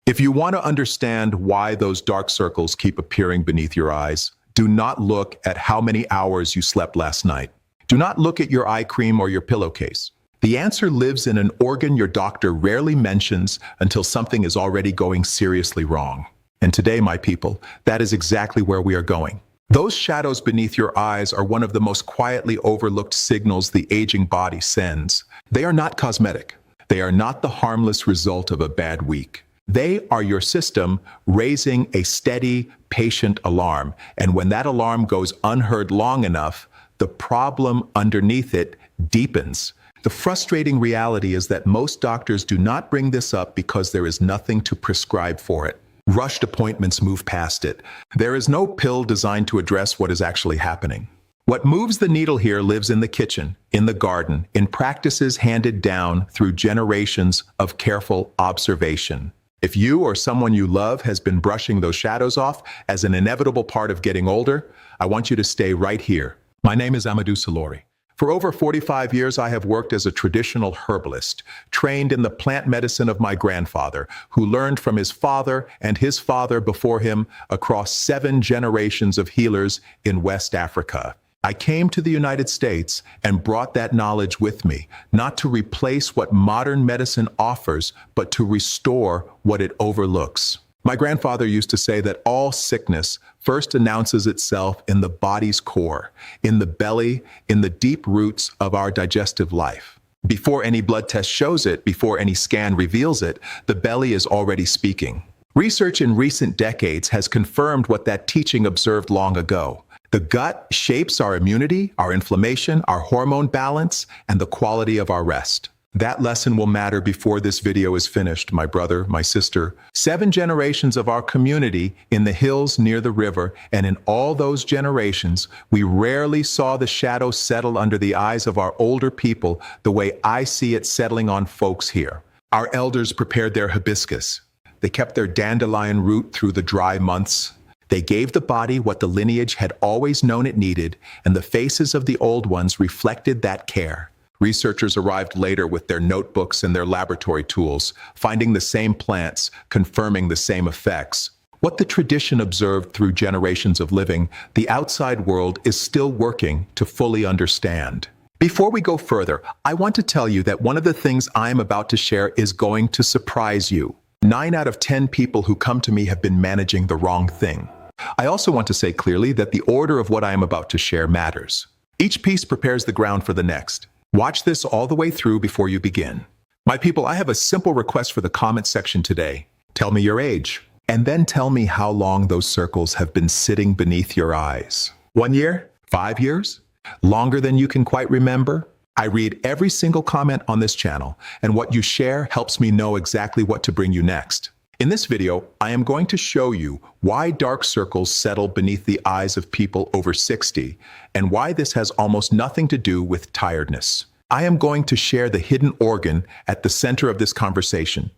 If you want to understand why those dark circles keep appearing beneath your eyes, do not look at how many hours you slept last night. Do not look at your eye cream or your pillowcase. The answer lives in an organ your doctor rarely mentions until something is already going seriously wrong. And today, my people, that is exactly where we are going. Those shadows beneath your eyes are one of the most quietly overlooked signals the aging body sends. They are not cosmetic. They are not the harmless result of a bad week. They are your system raising a steady, patient alarm. And when that alarm goes unheard long enough, the problem underneath it deepens. The frustrating reality is that most doctors do not bring this up because there is nothing to prescribe for it. Rushed appointments move past it. There is no pill designed to address what is actually happening. What moves the needle here lives in the kitchen, in the garden, in practices handed down through generations of careful observation. If you or someone you love has been brushing those shadows off as an inevitable part of getting older, I want you to stay right here. My name is Salori. For over 45 years, I have worked as a traditional herbalist, trained in the plant medicine of my grandfather, who learned from his father and his father before him across 7 generations of healers in West Africa. I came to the United States and brought that knowledge with me, not to replace what modern medicine offers, but to restore what it overlooks. My grandfather used to say that all sickness first announces itself in the body's core, in the belly, in the deep roots of our digestive life. Before any blood test shows it, before any scan reveals it, the belly is already speaking. Research in recent decades has confirmed what that teaching observed long ago. The gut shapes our immunity, our inflammation, our hormone balance, and the quality of our rest. That lesson will matter before this video is finished, my brother, my sister. 7 generations of our community in the hills near the river, and in all those generations, we rarely saw the shadow settle under the eyes of our older people the way I see it settling on folks here. Our elders prepared their hibiscus. They kept their dandelion root through the dry months. They gave the body what the lineage had always known it needed, and the faces of the old ones reflected that care. Researchers arrived later with their notebooks and their laboratory tools, finding the same plants, confirming the same effects. What the tradition observed through generations of living, the outside world is still working to fully understand. Before we go further, I want to tell you that one of the things I am about to share is going to surprise you. 9 out of 10 people who come to me have been managing the wrong thing. I also want to say clearly that the order of what I am about to share matters. Each piece prepares the ground for the next. Watch this all the way through before you begin. My people, I have a simple request for the comment section today. Tell me your age, and then tell me how long those circles have been sitting beneath your eyes. 1 year? 5 years? Longer than you can quite remember? I read every single comment on this channel, and what you share helps me know exactly what to bring you next. In this video, I am going to show you why dark circles settle beneath the eyes of people over 60, and why this has almost nothing to do with tiredness. I am going to share the hidden organ at the center of this conversation,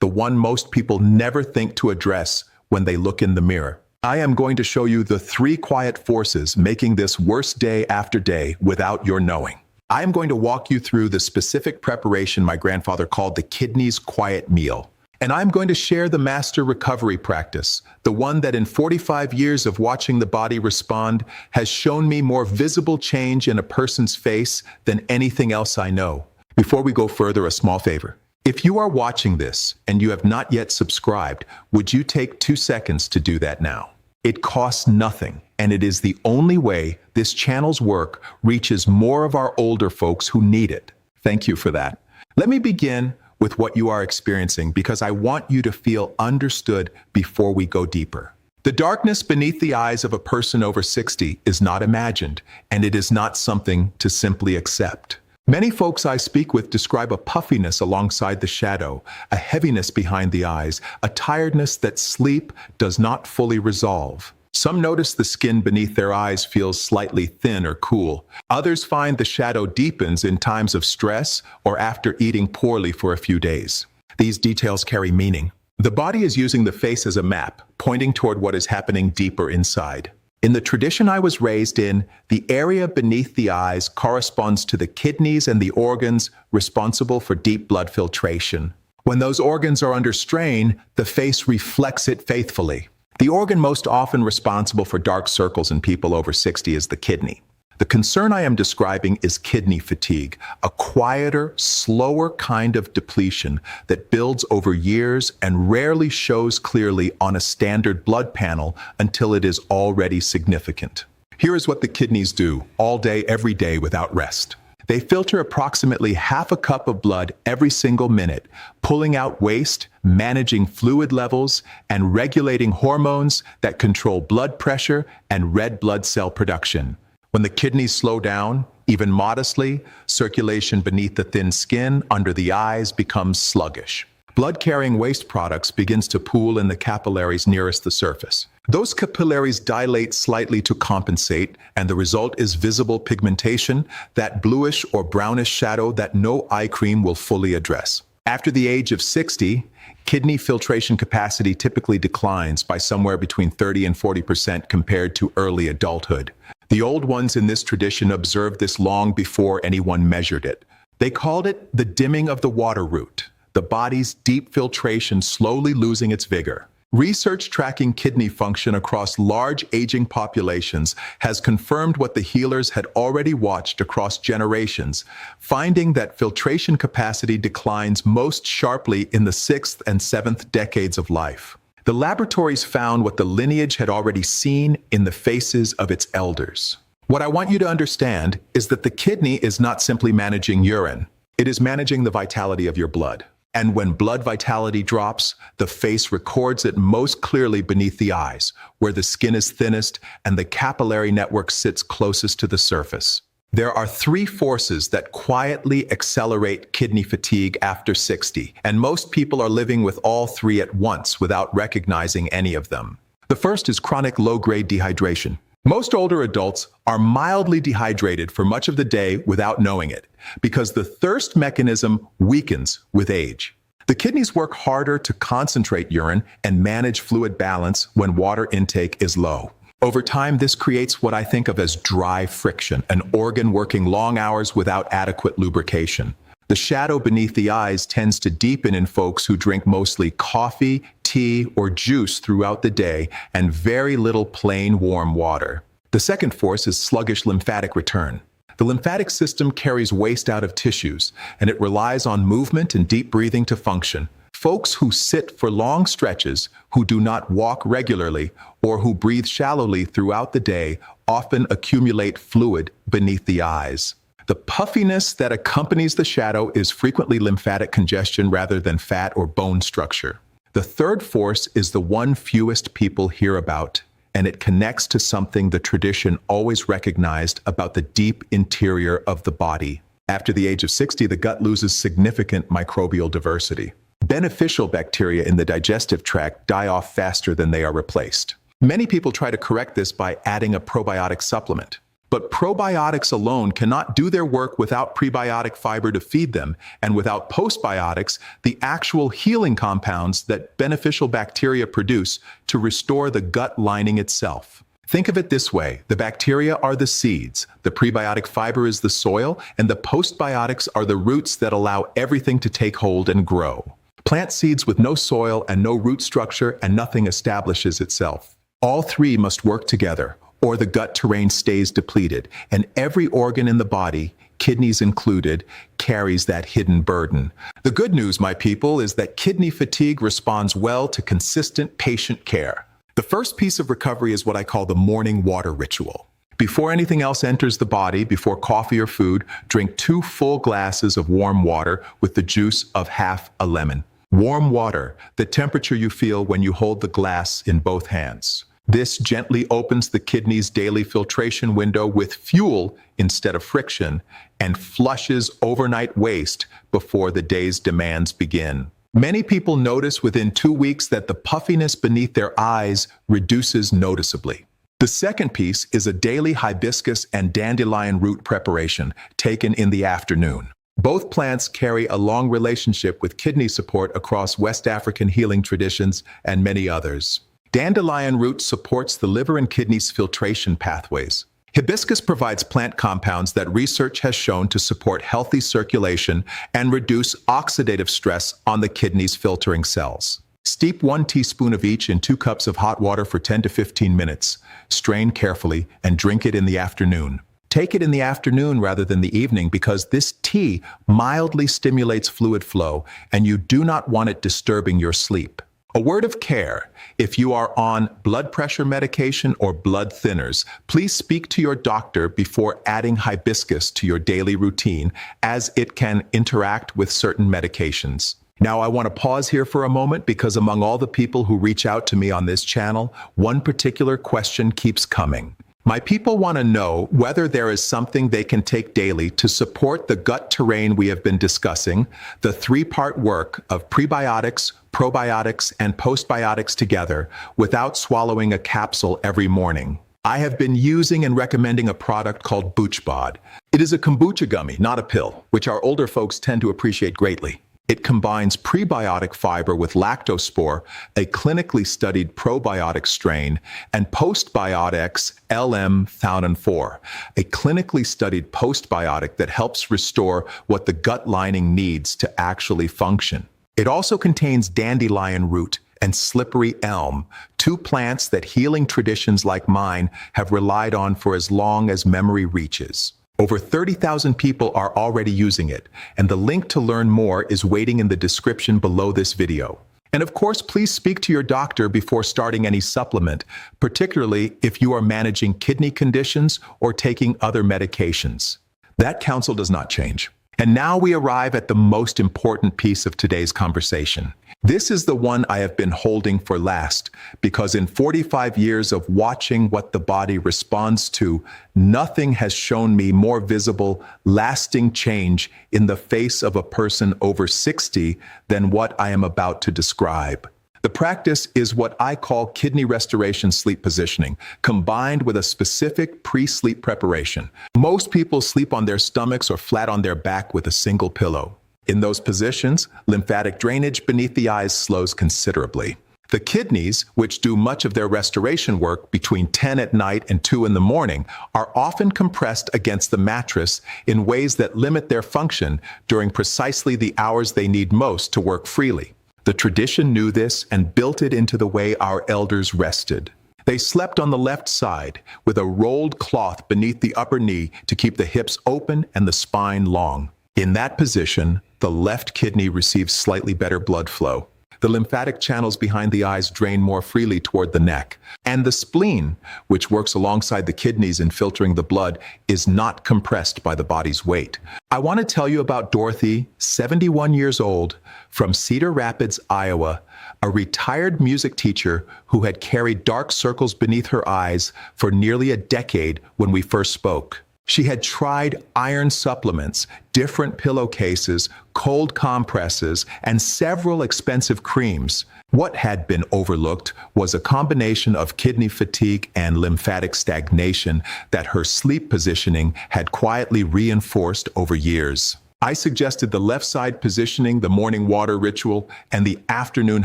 the one most people never think to address when they look in the mirror. I am going to show you the 3 quiet forces making this worse day after day without your knowing. I am going to walk you through the specific preparation my grandfather called the kidney's quiet meal. And I'm going to share the master recovery practice, the one that in 45 years of watching the body respond has shown me more visible change in a person's face than anything else I know. Before we go further, a small favor. If you are watching this and you have not yet subscribed, would you take 2 seconds to do that now? It costs nothing, and it is the only way this channel's work reaches more of our older folks who need it. Thank you for that. Let me begin with what you are experiencing, because I want you to feel understood before we go deeper. The darkness beneath the eyes of a person over 60 is not imagined, and it is not something to simply accept. Many folks I speak with describe a puffiness alongside the shadow, a heaviness behind the eyes, a tiredness that sleep does not fully resolve. Some notice the skin beneath their eyes feels slightly thin or cool. Others find the shadow deepens in times of stress or after eating poorly for a few days. These details carry meaning. The body is using the face as a map, pointing toward what is happening deeper inside. In the tradition I was raised in, the area beneath the eyes corresponds to the kidneys and the organs responsible for deep blood filtration. When those organs are under strain, the face reflects it faithfully. The organ most often responsible for dark circles in people over 60 is the kidney. The concern I am describing is kidney fatigue, a quieter, slower kind of depletion that builds over years and rarely shows clearly on a standard blood panel until it is already significant. Here is what the kidneys do all day, every day without rest. They filter approximately half a cup of blood every single minute, pulling out waste, managing fluid levels, and regulating hormones that control blood pressure and red blood cell production. When the kidneys slow down, even modestly, circulation beneath the thin skin under the eyes becomes sluggish. Blood-carrying waste products begins to pool in the capillaries nearest the surface. Those capillaries dilate slightly to compensate, and the result is visible pigmentation, that bluish or brownish shadow that no eye cream will fully address. After the age of 60, kidney filtration capacity typically declines by somewhere between 30 and 40% compared to early adulthood. The old ones in this tradition observed this long before anyone measured it. They called it the dimming of the water route, the body's deep filtration slowly losing its vigor. Research tracking kidney function across large aging populations has confirmed what the healers had already watched across generations, finding that filtration capacity declines most sharply in the 6th and 7th decades of life. The laboratories found what the lineage had already seen in the faces of its elders. What I want you to understand is that the kidney is not simply managing urine. It is managing the vitality of your blood. And when blood vitality drops, the face records it most clearly beneath the eyes, where the skin is thinnest and the capillary network sits closest to the surface. There are 3 forces that quietly accelerate kidney fatigue after 60, and most people are living with all 3 at once without recognizing any of them. The first is chronic low-grade dehydration. Most older adults are mildly dehydrated for much of the day without knowing it, because the thirst mechanism weakens with age. The kidneys work harder to concentrate urine and manage fluid balance when water intake is low. Over time, this creates what I think of as dry friction, an organ working long hours without adequate lubrication. The shadow beneath the eyes tends to deepen in folks who drink mostly coffee, tea, or juice throughout the day and very little plain warm water. The second force is sluggish lymphatic return. The lymphatic system carries waste out of tissues, and it relies on movement and deep breathing to function. Folks who sit for long stretches, who do not walk regularly, or who breathe shallowly throughout the day often accumulate fluid beneath the eyes. The puffiness that accompanies the shadow is frequently lymphatic congestion rather than fat or bone structure. The third force is the one fewest people hear about, and it connects to something the tradition always recognized about the deep interior of the body. After the age of 60, the gut loses significant microbial diversity. Beneficial bacteria in the digestive tract die off faster than they are replaced. Many people try to correct this by adding a probiotic supplement. But probiotics alone cannot do their work without prebiotic fiber to feed them, and without postbiotics, the actual healing compounds that beneficial bacteria produce to restore the gut lining itself. Think of it this way: the bacteria are the seeds, the prebiotic fiber is the soil, and the postbiotics are the roots that allow everything to take hold and grow. Plant seeds with no soil and no root structure, and nothing establishes itself. All 3 must work together, or the gut terrain stays depleted, and every organ in the body, kidneys included, carries that hidden burden. The good news, my people, is that kidney fatigue responds well to consistent patient care. The first piece of recovery is what I call the morning water ritual. Before anything else enters the body, before coffee or food, drink 2 full glasses of warm water with the juice of half a lemon. Warm water, the temperature you feel when you hold the glass in both hands. This gently opens the kidney's daily filtration window with fuel instead of friction, and flushes overnight waste before the day's demands begin. Many people notice within 2 weeks that the puffiness beneath their eyes reduces noticeably. The second piece is a daily hibiscus and dandelion root preparation taken in the afternoon. Both plants carry a long relationship with kidney support across West African healing traditions and many others. Dandelion root supports the liver and kidneys filtration pathways. Hibiscus provides plant compounds that research has shown to support healthy circulation and reduce oxidative stress on the kidney's filtering cells. Steep 1 teaspoon of each in 2 cups of hot water for 10 to 15 minutes. Strain carefully and drink it in the afternoon. Take it in the afternoon rather than the evening because this tea mildly stimulates fluid flow and you do not want it disturbing your sleep. A word of care: if you are on blood pressure medication or blood thinners, please speak to your doctor before adding hibiscus to your daily routine, as it can interact with certain medications. Now, I want to pause here for a moment because among all the people who reach out to me on this channel, one particular question keeps coming. My people want to know whether there is something they can take daily to support the gut terrain we have been discussing, the 3-part work of prebiotics, probiotics, and postbiotics together without swallowing a capsule every morning. I have been using and recommending a product called BoochBod. It is a kombucha gummy, not a pill, which our older folks tend to appreciate greatly. It combines prebiotic fiber with lactospore, a clinically studied probiotic strain, and postbiotics LM-Thaunin-4, a clinically studied postbiotic that helps restore what the gut lining needs to actually function. It also contains dandelion root and slippery elm, 2 plants that healing traditions like mine have relied on for as long as memory reaches. Over 30,000 people are already using it, and the link to learn more is waiting in the description below this video. And of course, please speak to your doctor before starting any supplement, particularly if you are managing kidney conditions or taking other medications. That counsel does not change. And now we arrive at the most important piece of today's conversation. This is the one I have been holding for last, because in 45 years of watching what the body responds to, nothing has shown me more visible, lasting change in the face of a person over 60 than what I am about to describe. The practice is what I call kidney restoration sleep positioning, combined with a specific pre-sleep preparation. Most people sleep on their stomachs or flat on their back with a single pillow. In those positions, lymphatic drainage beneath the eyes slows considerably. The kidneys, which do much of their restoration work between 10 at night and 2 in the morning, are often compressed against the mattress in ways that limit their function during precisely the hours they need most to work freely. The tradition knew this and built it into the way our elders rested. They slept on the left side, with a rolled cloth beneath the upper knee to keep the hips open and the spine long. In that position, the left kidney receives slightly better blood flow. The lymphatic channels behind the eyes drain more freely toward the neck. And the spleen, which works alongside the kidneys in filtering the blood, is not compressed by the body's weight. I want to tell you about Dorothy, 71 years old, from Cedar Rapids, Iowa, a retired music teacher who had carried dark circles beneath her eyes for nearly a decade when we first spoke. She had tried iron supplements, different pillowcases, cold compresses, and several expensive creams. What had been overlooked was a combination of kidney fatigue and lymphatic stagnation that her sleep positioning had quietly reinforced over years. I suggested the left side positioning, the morning water ritual, and the afternoon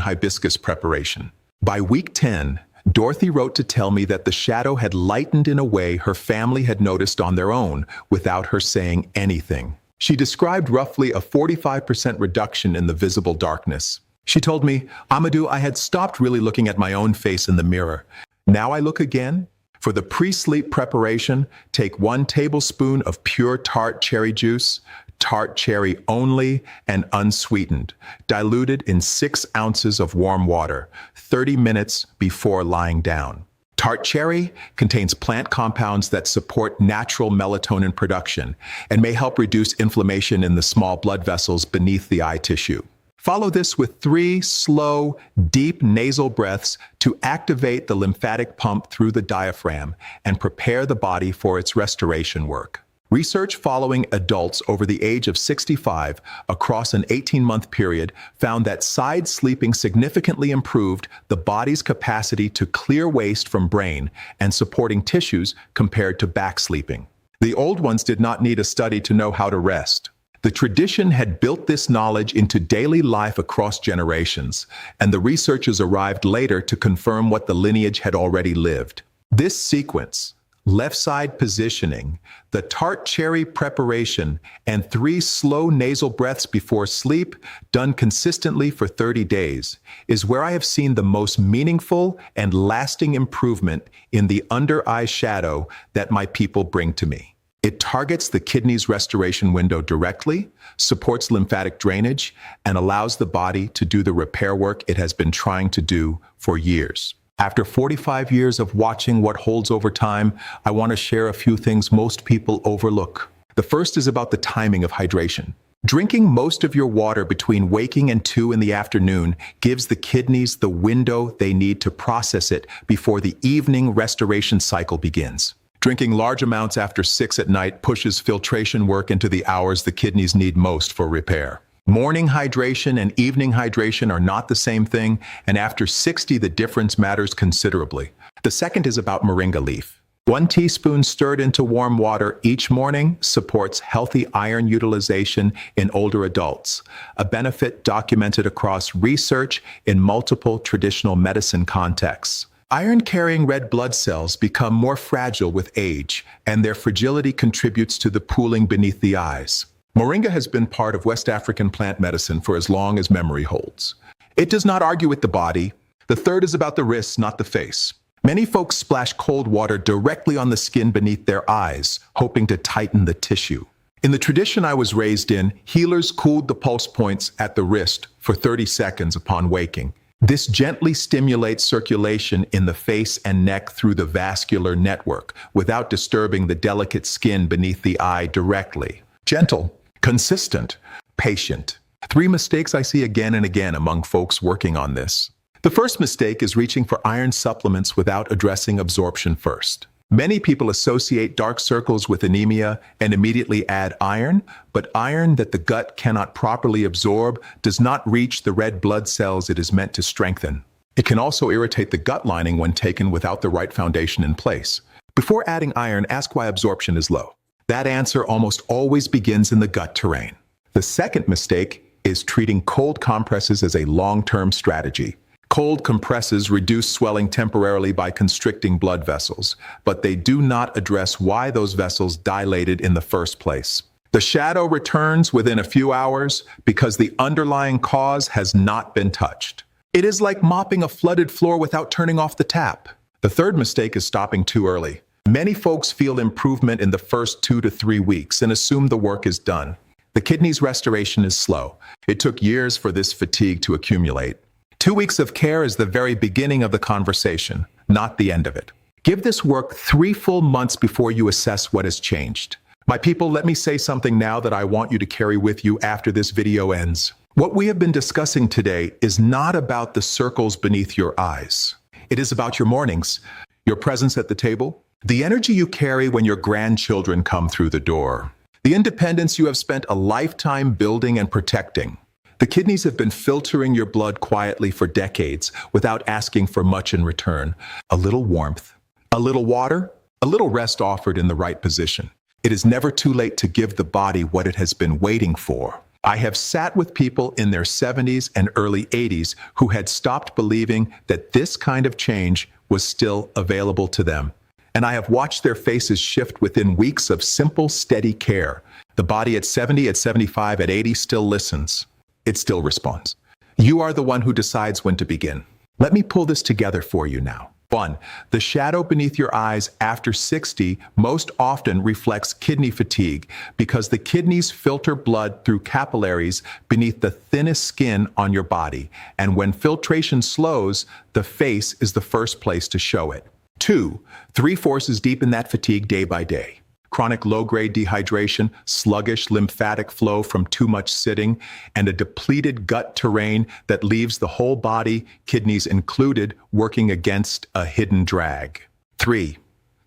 hibiscus preparation. By week 10, Dorothy wrote to tell me that the shadow had lightened in a way her family had noticed on their own without her saying anything. She described roughly a 45% reduction in the visible darkness. She told me, "Amadou, I had stopped really looking at my own face in the mirror. Now I look again." For the pre-sleep preparation, take 1 tablespoon of pure tart cherry juice, tart cherry only and unsweetened, diluted in 6 ounces of warm water, 30 minutes before lying down. Tart cherry contains plant compounds that support natural melatonin production and may help reduce inflammation in the small blood vessels beneath the eye tissue. Follow this with 3 slow, deep nasal breaths to activate the lymphatic pump through the diaphragm and prepare the body for its restoration work. Research following adults over the age of 65 across an 18-month period found that side sleeping significantly improved the body's capacity to clear waste from brain and supporting tissues compared to back sleeping. The old ones did not need a study to know how to rest. The tradition had built this knowledge into daily life across generations, and the researchers arrived later to confirm what the lineage had already lived. This sequence, left side positioning, the tart cherry preparation, and 3 slow nasal breaths before sleep, done consistently for 30 days, is where I have seen the most meaningful and lasting improvement in the under-eye shadow that my people bring to me. It targets the kidney's restoration window directly, supports lymphatic drainage, and allows the body to do the repair work it has been trying to do for years. After 45 years of watching what holds over time, I want to share a few things most people overlook. The first is about the timing of hydration. Drinking most of your water between waking and 2 in the afternoon gives the kidneys the window they need to process it before the evening restoration cycle begins. Drinking large amounts after 6 at night pushes filtration work into the hours the kidneys need most for repair. Morning hydration and evening hydration are not the same thing, and after 60, the difference matters considerably. The second is about moringa leaf. 1 teaspoon stirred into warm water each morning supports healthy iron utilization in older adults, a benefit documented across research in multiple traditional medicine contexts. Iron-carrying red blood cells become more fragile with age, and their fragility contributes to the pooling beneath the eyes. Moringa has been part of West African plant medicine for as long as memory holds. It does not argue with the body. The third is about the wrists, not the face. Many folks splash cold water directly on the skin beneath their eyes, hoping to tighten the tissue. In the tradition I was raised in, healers cooled the pulse points at the wrist for 30 seconds upon waking. This gently stimulates circulation in the face and neck through the vascular network without disturbing the delicate skin beneath the eye directly. Gentle, consistent, patient. 3 mistakes I see again and again among folks working on this. The first mistake is reaching for iron supplements without addressing absorption first. Many people associate dark circles with anemia and immediately add iron, but iron that the gut cannot properly absorb does not reach the red blood cells it is meant to strengthen. It can also irritate the gut lining when taken without the right foundation in place. Before adding iron, ask why absorption is low. That answer almost always begins in the gut terrain. The second mistake is treating cold compresses as a long-term strategy. Cold compresses reduce swelling temporarily by constricting blood vessels, but they do not address why those vessels dilated in the first place. The shadow returns within a few hours because the underlying cause has not been touched. It is like mopping a flooded floor without turning off the tap. The third mistake is stopping too early. Many folks feel improvement in the first 2 to 3 weeks and assume the work is done. The kidney's restoration is slow. It took years for this fatigue to accumulate. 2 weeks of care is the very beginning of the conversation, not the end of it. Give this work 3 full months before you assess what has changed. My people, let me say something now that I want you to carry with you after this video ends. What we have been discussing today is not about the circles beneath your eyes. It is about your mornings, your presence at the table, the energy you carry when your grandchildren come through the door, the independence you have spent a lifetime building and protecting. The kidneys have been filtering your blood quietly for decades without asking for much in return. A little warmth, a little water, a little rest offered in the right position. It is never too late to give the body what it has been waiting for. I have sat with people in their 70s and early 80s who had stopped believing that this kind of change was still available to them. And I have watched their faces shift within weeks of simple, steady care. The body at 70, at 75, at 80 still listens. It still responds. You are the one who decides when to begin. Let me pull this together for you now. 1. The shadow beneath your eyes after 60 most often reflects kidney fatigue because the kidneys filter blood through capillaries beneath the thinnest skin on your body. And when filtration slows, the face is the first place to show it. 2. 3 forces deepen that fatigue day by day. Chronic low-grade dehydration, sluggish lymphatic flow from too much sitting, and a depleted gut terrain that leaves the whole body, kidneys included, working against a hidden drag. 3.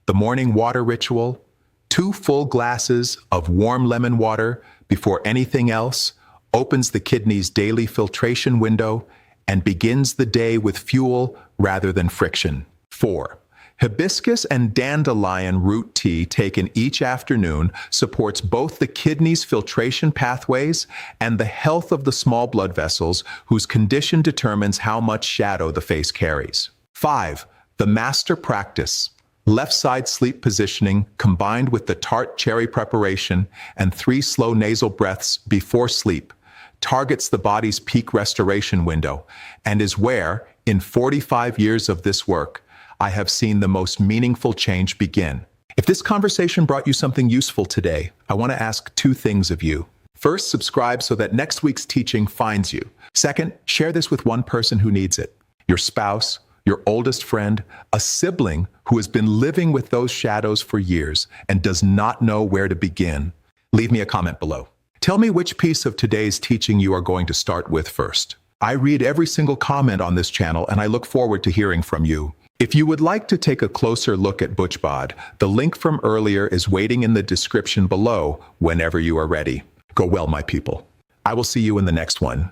The morning water ritual. 2 full glasses of warm lemon water before anything else opens the kidney's daily filtration window and begins the day with fuel rather than friction. 4. Hibiscus and dandelion root tea taken each afternoon supports both the kidney's filtration pathways and the health of the small blood vessels whose condition determines how much shadow the face carries. 5. The master practice. Left side sleep positioning combined with the tart cherry preparation and 3 slow nasal breaths before sleep targets the body's peak restoration window and is where, in 45 years of this work, I have seen the most meaningful change begin. If this conversation brought you something useful today, I want to ask 2 things of you. First, subscribe so that next week's teaching finds you. Second, share this with one person who needs it. Your spouse, your oldest friend, a sibling who has been living with those shadows for years and does not know where to begin. Leave me a comment below. Tell me which piece of today's teaching you are going to start with first. I read every single comment on this channel and I look forward to hearing from you. If you would like to take a closer look at BoochBod, the link from earlier is waiting in the description below whenever you are ready. Go well, my people. I will see you in the next one.